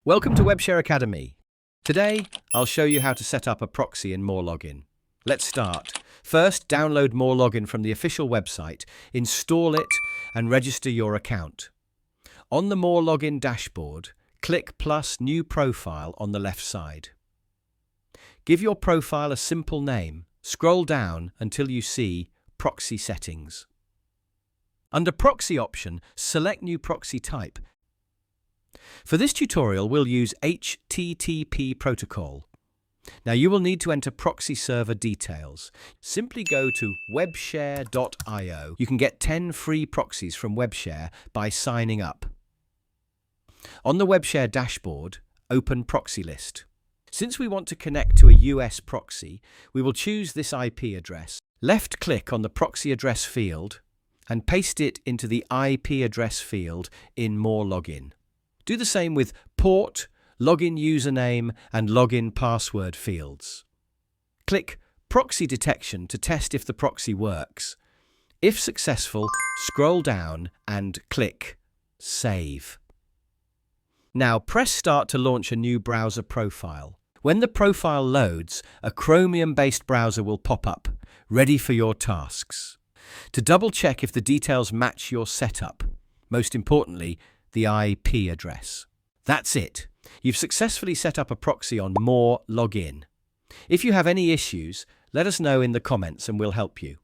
Welcome to WebShare Academy. Today, I'll show you how to set up a proxy in MoreLogin. Let's start. First, download MoreLogin from the official website, install it, and register your account. On the MoreLogin dashboard, click plus New Profile on the left side. Give your profile a simple name. Scroll down until you see Proxy Settings. Under Proxy option, select New Proxy Type. For this tutorial, we'll use HTTP protocol. Now you will need to enter proxy server details. Simply go to webshare.io. You can get 10 free proxies from WebShare by signing up. On the WebShare dashboard, open Proxy List. Since we want to connect to a US proxy, we will choose this IP address. Left-click on the proxy address field and paste it into the IP address field in MoreLogin. Do the same with port, login username, and login password fields. Click Proxy Detection to test if the proxy works. If successful, scroll down and click Save. Now press Start to launch a new browser profile. When the profile loads, a Chromium-based browser will pop up, ready for your tasks. To double-check if the details match your setup, most importantly, the IP address. That's it. You've successfully set up a proxy on MoreLogin. If you have any issues, let us know in the comments and we'll help you.